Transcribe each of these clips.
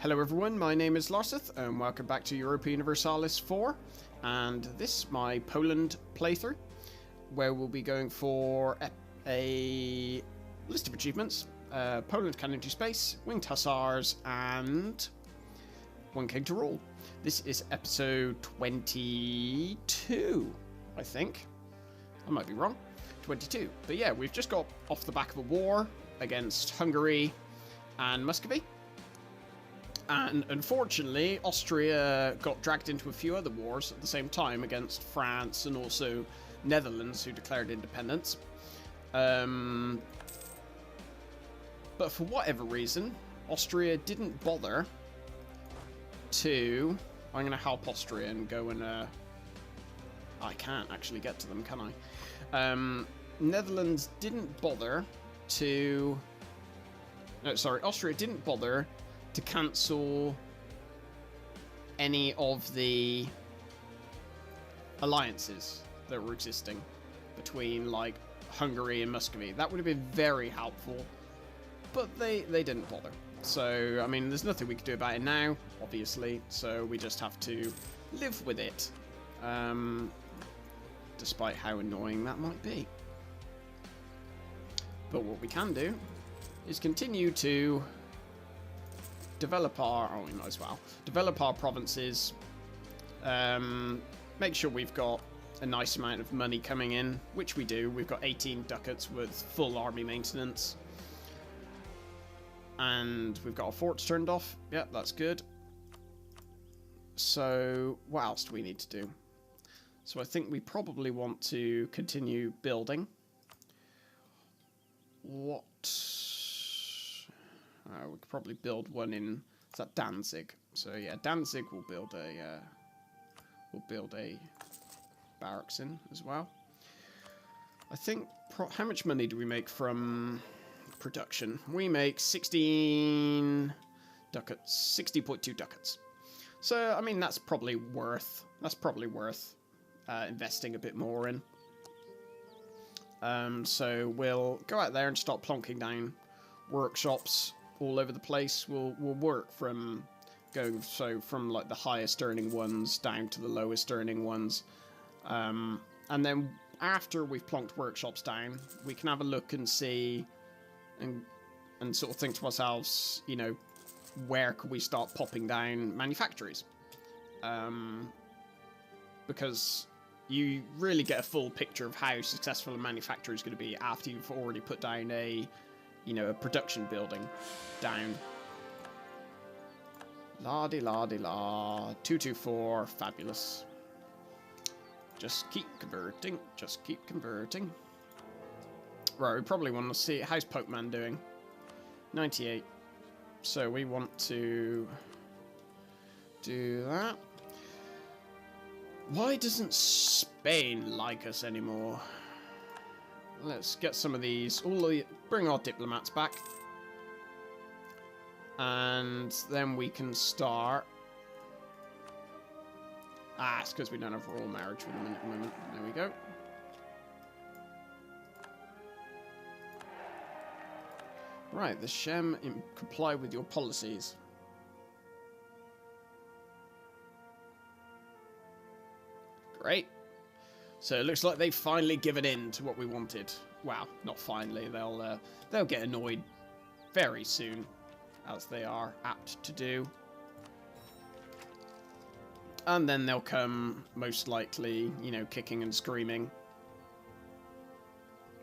Hello everyone, my name is Larseth and welcome back to Europa Universalis IV, and this is my Poland playthrough where we'll be going for a list of achievements. Poland can into space, Winged Hussars, and One King to Rule. This is episode 22, I think. I might be wrong. 22. But yeah, we've just got off the back of a war against Hungary and Muscovy. And unfortunately, Austria got dragged into a few other wars at the same time against France and also Netherlands, who declared independence. But for whatever reason, Austria didn't bother to... I'm going to help Austria and go and... I can't actually get to them, can I? Netherlands didn't bother to... No, sorry, Austria didn't bother to cancel any of the alliances that were existing between, like, Hungary and Muscovy. That would have been very helpful, but they didn't bother. So, I mean, there's nothing we can do about it now, obviously, so we just have to live with it, despite how annoying that might be. But what we can do is continue to develop our, we might as well, develop our provinces, make sure we've got a nice amount of money coming in, which we do. We've got 18 ducats with full army maintenance. And we've got our forts turned off. Yep, that's good. So, what else do we need to do? So I think we probably want to continue building. What... we could probably build one in, is that Danzig? So yeah, Danzig will build a barracks in as well. I think, how much money do we make from production? We make 16 ducats, 60.2 ducats. So I mean that's probably worth investing a bit more in. So we'll go out there and start plonking down workshops all over the place. We'll work from going from like the highest earning ones down to the lowest earning ones, and then after we've plonked workshops down, we can have a look and see and sort of think to ourselves, you know, where could we start popping down manufactories, because you really get a full picture of how successful a manufacturer is going to be after you've already put down a production building down. La-di-la-di-la. 224. Fabulous. Just keep converting. Just keep converting. Right, we probably want to see... How's Pokeman doing? 98. So we want to do that. Why doesn't Spain like us anymore? Let's get some of these, bring our diplomats back. And then we can start. It's because we don't have royal marriage with them at the moment. There we go. Right, the Shem comply with your policies. Great. So it looks like they've finally given in to what we wanted. Well, not finally. They'll get annoyed very soon, as they are apt to do. And then they'll come, most likely, you know, kicking and screaming,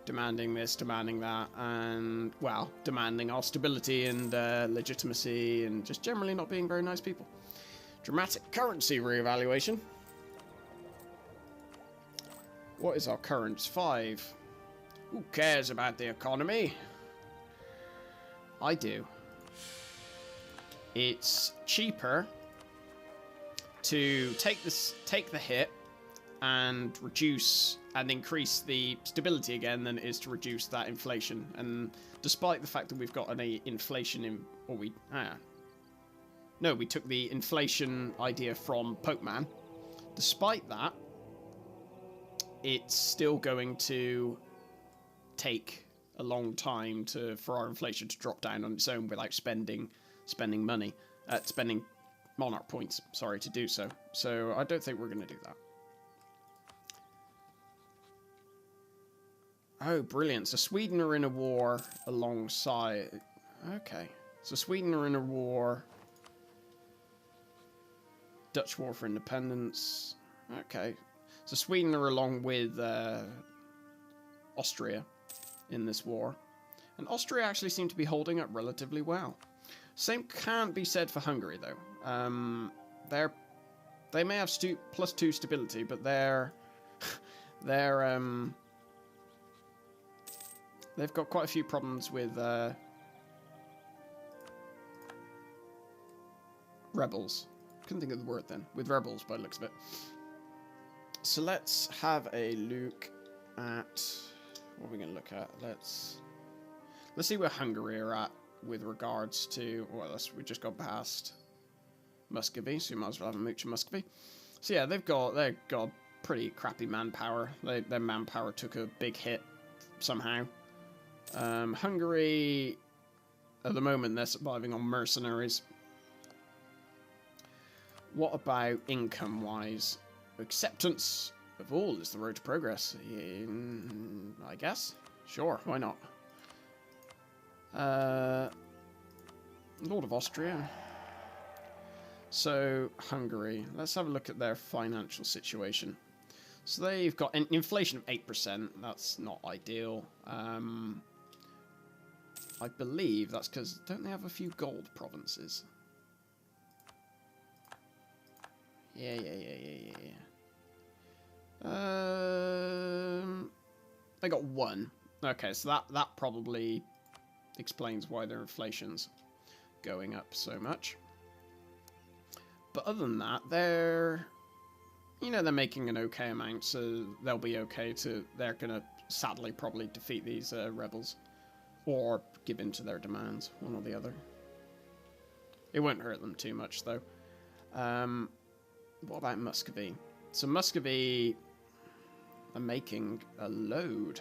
demanding this, demanding that, and, well, demanding our stability and legitimacy, and just generally not being very nice people. Dramatic currency reevaluation. What is our currents? 5. Who cares about the economy? I do. It's cheaper to take the hit and reduce and increase the stability again than it is to reduce that inflation. And despite the fact that we've got an inflation in, or we took the inflation idea from Pokemon. Despite that, it's still going to take a long time for our inflation to drop down on its own without spending spending money, spending monarch points, sorry, to do so. So I don't think we're going to do that. Oh, brilliant. So Sweden are in a war alongside... Okay. So Sweden are in a war. Dutch War for Independence. Okay. So Sweden are along with Austria in this war. And Austria actually seem to be holding up relatively well. Same can't be said for Hungary, though. They may have +2 stability, but they've got quite a few problems with rebels. Couldn't think of the word then. With rebels, by the looks of it. So let's have a look at... What are we going to look at? Let's see where Hungary are at with regards to... Well, we just got past Muscovy, so you might as well have a mooch of Muscovy. So yeah, they've got pretty crappy manpower. Their manpower took a big hit somehow. Hungary, at the moment, they're surviving on mercenaries. What about income-wise? Acceptance of all is the road to progress. I guess. Sure, why not? Lord of Austria. So, Hungary. Let's have a look at their financial situation. So they've got an inflation of 8%. That's not ideal. I believe that's because... Don't they have a few gold provinces? Yeah. They got one. Okay, so that probably explains why their inflation's going up so much. But other than that, they're making an okay amount, so they'll be okay they're gonna sadly probably defeat these rebels. Or give in to their demands, one or the other. It won't hurt them too much, though. What about Muscovy? So Muscovy are making a load.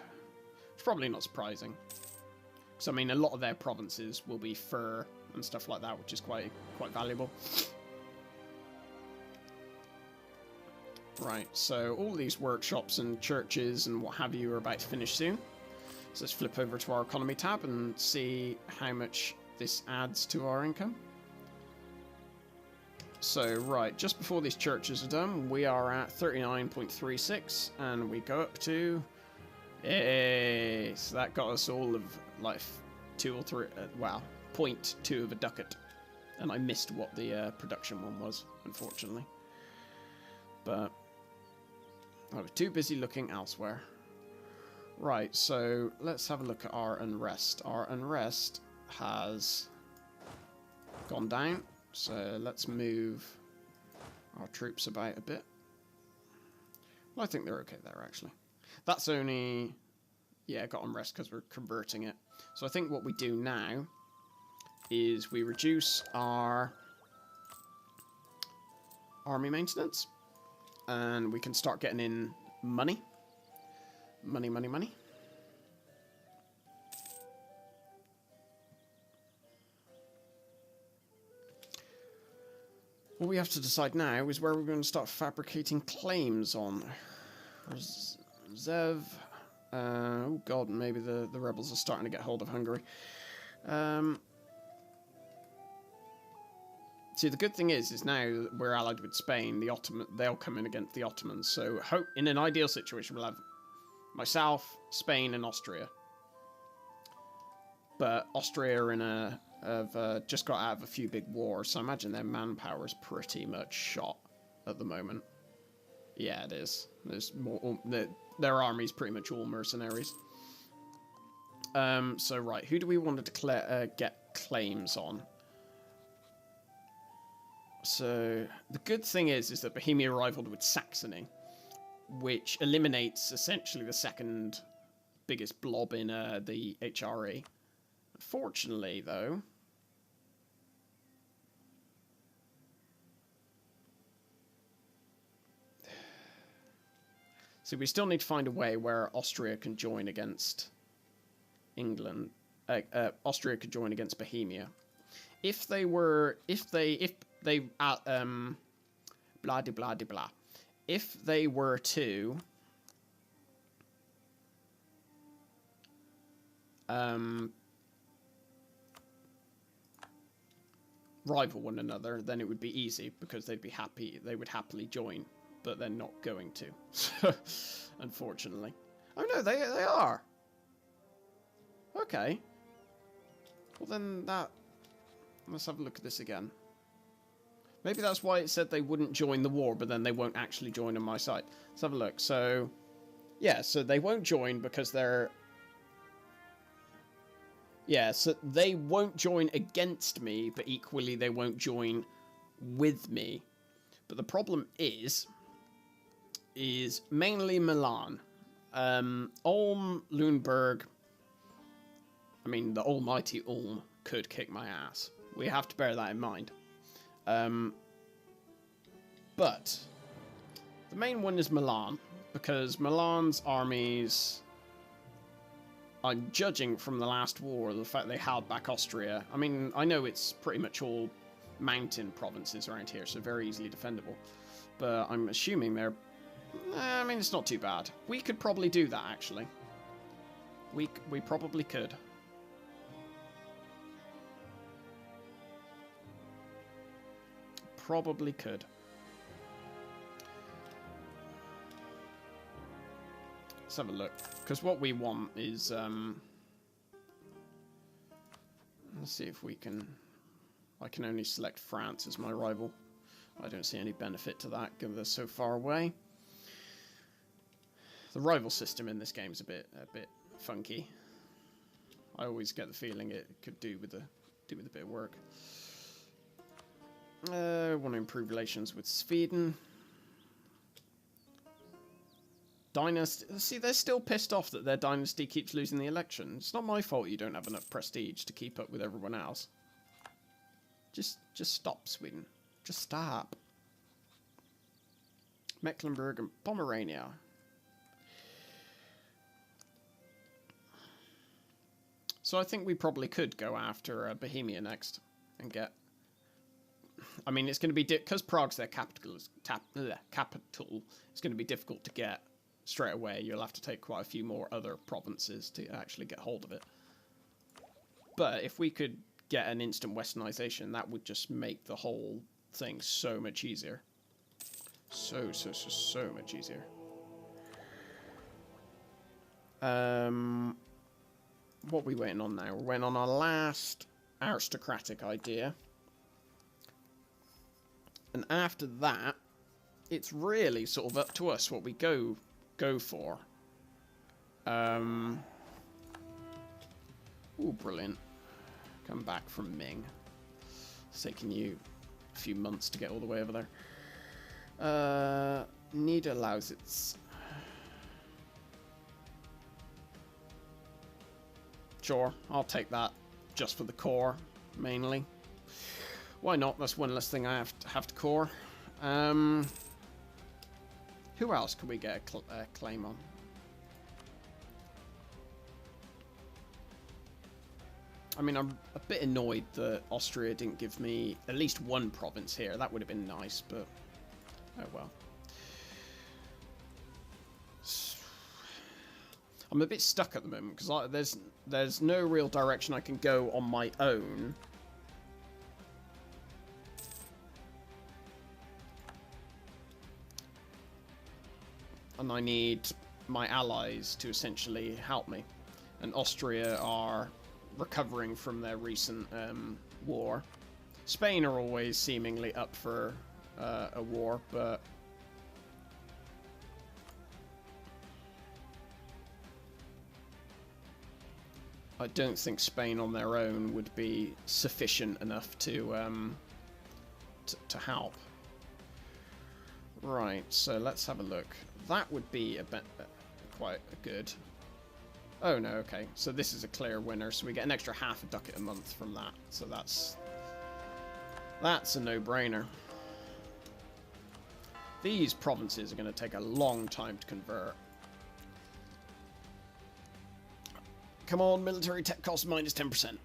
It's probably not surprising. So I mean, a lot of their provinces will be fur and stuff like that, which is quite valuable. Right, so all these workshops and churches and what have you are about to finish soon. So let's flip over to our economy tab and see how much this adds to our income. So, right, just before these churches are done, we are at 39.36, and we go up to... Hey, so that got us all of, like, 2 or 3... wow, 0.2 of a ducat. And I missed what the production one was, unfortunately. But I was too busy looking elsewhere. Right, so let's have a look at our unrest. Our unrest has gone down. So let's move our troops about a bit. Well, I think they're okay there, actually. That's only... Yeah, got unrest because we're converting it. So I think what we do now is we reduce our army maintenance. And we can start getting in money. Money. What we have to decide now is where we're going to start fabricating claims on. Zev. Oh god, maybe the rebels are starting to get hold of Hungary. See, the good thing is now we're allied with Spain, they'll come in against the Ottomans. So in an ideal situation, we'll have myself, Spain, and Austria. But Austria have just got out of a few big wars, so I imagine their manpower is pretty much shot at the moment. Yeah, it is. There's more. Their army's pretty much all mercenaries. So right, who do we want to get claims on? So the good thing is that Bohemia rivaled with Saxony, which eliminates essentially the second biggest blob in the HRE. Unfortunately, though, so we still need to find a way where Austria can join against England. Austria could join against Bohemia. if they blah de blah de blah, if they were to rival one another, then it would be easy because they'd be happy. They would happily join, but they're not going to. Unfortunately. Oh no, they are. Okay. Well then that. Let's have a look at this again. Maybe that's why it said they wouldn't join the war, but then they won't actually join on my side. Let's have a look. So, yeah, so they won't join because they're... Yeah, so they won't join against me, but equally they won't join with me. But the problem is mainly Milan. Ulm, Lüneburg, I mean, the almighty Ulm could kick my ass. We have to bear that in mind. But the main one is Milan, because Milan's armies, I'm judging from the last war, the fact they held back Austria. I mean, I know it's pretty much all mountain provinces around here, so very easily defendable. But I'm assuming they're... I mean, it's not too bad. We could probably do that, actually. We probably could. Probably could. Let's have a look. Because what we want is... let's see if we can... I can only select France as my rival. I don't see any benefit to that, given they're so far away. The rival system in this game is a bit funky. I always get the feeling it could do with a bit of work. Want to improve relations with Sweden. Dynasty. See, they're still pissed off that their dynasty keeps losing the election. It's not my fault you don't have enough prestige to keep up with everyone else. Just stop, Sweden. Just stop. Mecklenburg and Pomerania. So I think we probably could go after Bohemia next and get... I mean, it's going to be... Because Prague's their capital, it's going to be difficult to get straight away. You'll have to take quite a few more other provinces to actually get hold of it. But if we could get an instant westernization, that would just make the whole thing so much easier. So much easier. What are we waiting on now? We're waiting on our last aristocratic idea. And after that, it's really sort of up to us what we go for. Ooh, brilliant. Come back from Ming. It's taking you a few months to get all the way over there. Niederlausitz. Sure, I'll take that just for the core, mainly. Why not? That's one less thing I have to core. Who else can we get a claim on? I mean, I'm a bit annoyed that Austria didn't give me at least one province here. That would have been nice, but oh well. I'm a bit stuck at the moment because there's no real direction I can go on my own. And I need my allies to essentially help me. And Austria are recovering from their recent war. Spain are always seemingly up for a war, but I don't think Spain on their own would be sufficient enough to help. Right, so let's have a look. That would be quite a good... Oh no, okay. So this is a clear winner, so we get an extra half a ducat a month from that. So that's a no-brainer. These provinces are going to take a long time to convert. Come on, military tech cost minus 10%.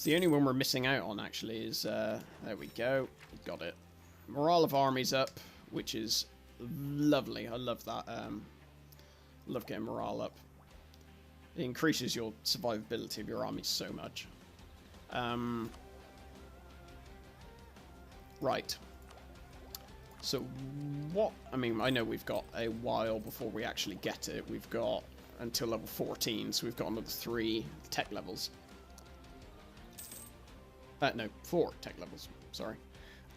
So the only one we're missing out on, actually, is... there we go. Got it. Morale of armies up, which is lovely. I love that. Love getting morale up. It increases your survivability of your army so much. Right. So what... I mean, I know we've got a while before we actually get it. We've got until level 14, so we've got another 3 tech levels. No, 4 tech levels. Sorry.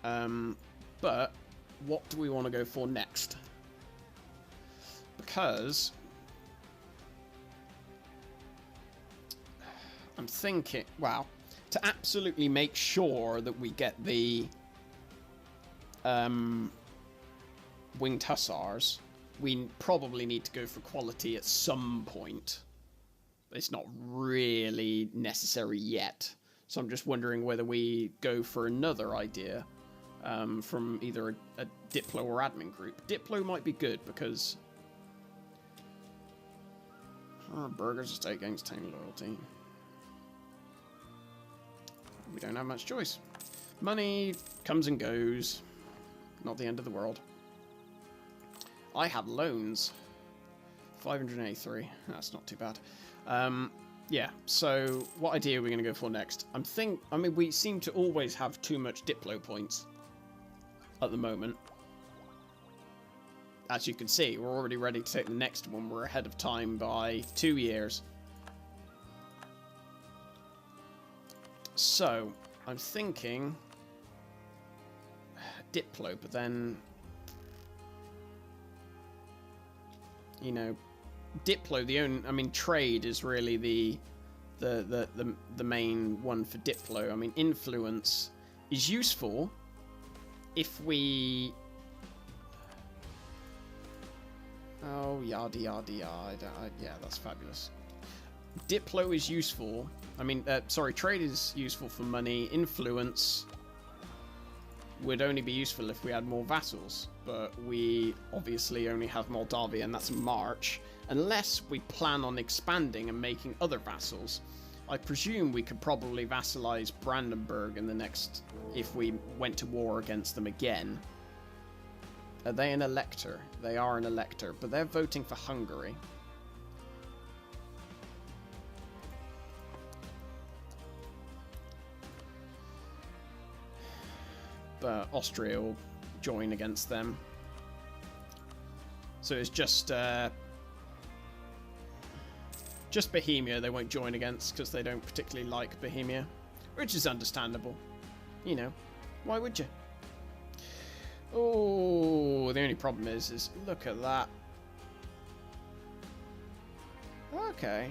But what do we want to go for next? Because I'm thinking, wow, to absolutely make sure that we get the Winged Hussars, we probably need to go for quality at some point. It's not really necessary yet. So I'm just wondering whether we go for another idea from either a Diplo or admin group. Diplo might be good because... burgers, estate gains, team loyalty. We don't have much choice. Money comes and goes. Not the end of the world. I have loans. 583. That's not too bad. Yeah, so what idea are we going to go for next? I mean, we seem to always have too much Diplo points at the moment. As you can see, we're already ready to take the next one. We're ahead of time by 2 years. So, I'm thinking Diplo, but then, you know, Diplo, I mean, trade is really the main one for Diplo. I mean, influence is useful if we... Oh, yada yada yada. Yeah, that's fabulous. Diplo is useful. I mean, sorry, trade is useful for money. Influence would only be useful if we had more vassals. But we obviously only have Moldavia, and that's March. Unless we plan on expanding and making other vassals. I presume we could probably vassalize Brandenburg in the next... if we went to war against them again. Are they an elector? They are an elector, but they're voting for Hungary. But Austria will join against them. So it's just Bohemia they won't join against because they don't particularly like Bohemia, which is understandable. You know, why would you? Oh, the only problem is look at that. Okay.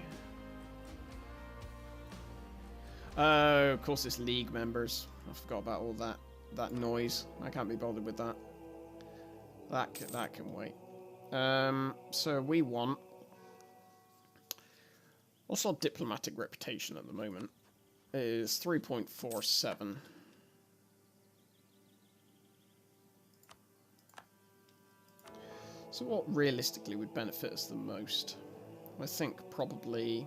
Oh, of course it's League members. I forgot about all that noise. I can't be bothered with that. That can wait. So we want... What's our diplomatic reputation at the moment? It is 3.47. So what realistically would benefit us the most? I think probably...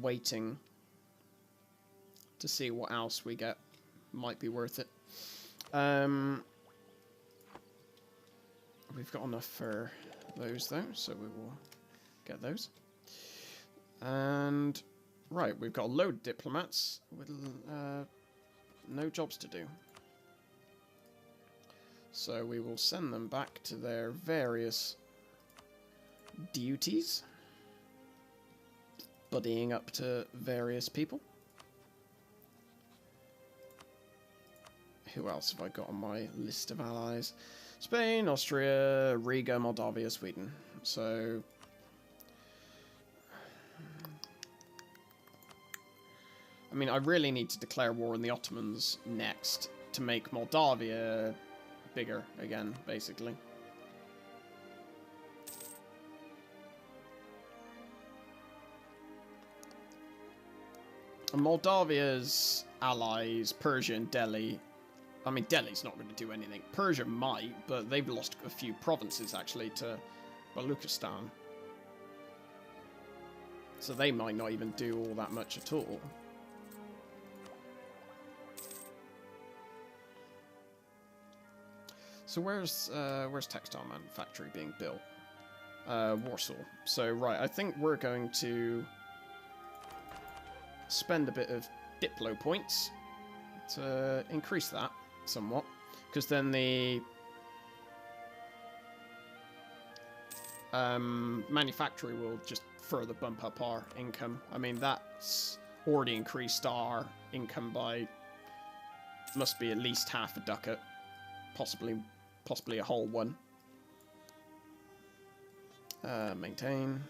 waiting to see what else we get might be worth it. We've got enough for those though, so we will get those. And right, we've got a load of diplomats with no jobs to do. So we will send them back to their various duties, buddying up to various people. Who else have I got on my list of allies? Spain, Austria, Riga, Moldavia, Sweden. So... I mean, I really need to declare war on the Ottomans next to make Moldavia bigger again, basically. And Moldavia's allies, Persia and Delhi, I mean, Delhi's not going to do anything. Persia might, but they've lost a few provinces, actually, to Baluchistan. So they might not even do all that much at all. So where's textile manufacturing being built? Warsaw. So, right, I think we're going to spend a bit of Diplo points to increase that somewhat, because then the manufacturing will just further bump up our income. I mean, that's already increased our income by, must be at least half a ducat, possibly a whole one. Maintain.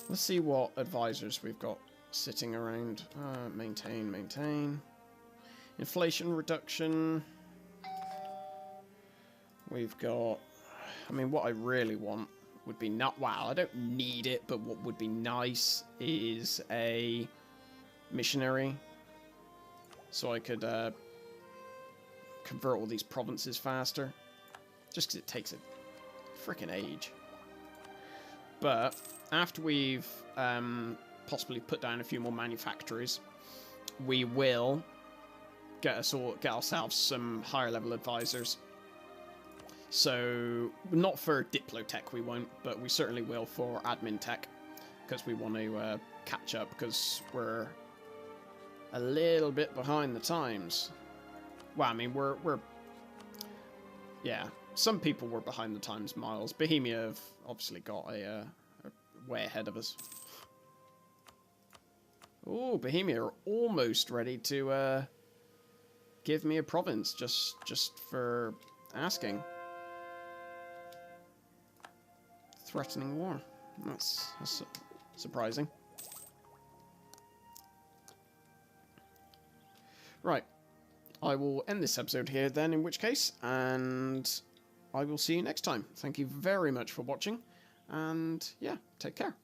Let's see what advisors we've got sitting around. Maintain. Inflation reduction. We've got... I mean, what I really want would be not... Wow, I don't need it, but what would be nice is a missionary. So I could convert all these provinces faster. Just because it takes a freaking age. But after we've possibly put down a few more manufactories, we will get ourselves some higher level advisors. So not for Diplotech we won't, but we certainly will for admin tech, because we want to catch up, because we're a little bit behind the times. Well, I mean, we're yeah, some people were behind the times miles. Bohemia have obviously got a way ahead of us. Oh, Bohemia are almost ready to give me a province just for asking. Threatening war. That's surprising. Right. I will end this episode here then, in which case, and I will see you next time. Thank you very much for watching, and yeah, take care.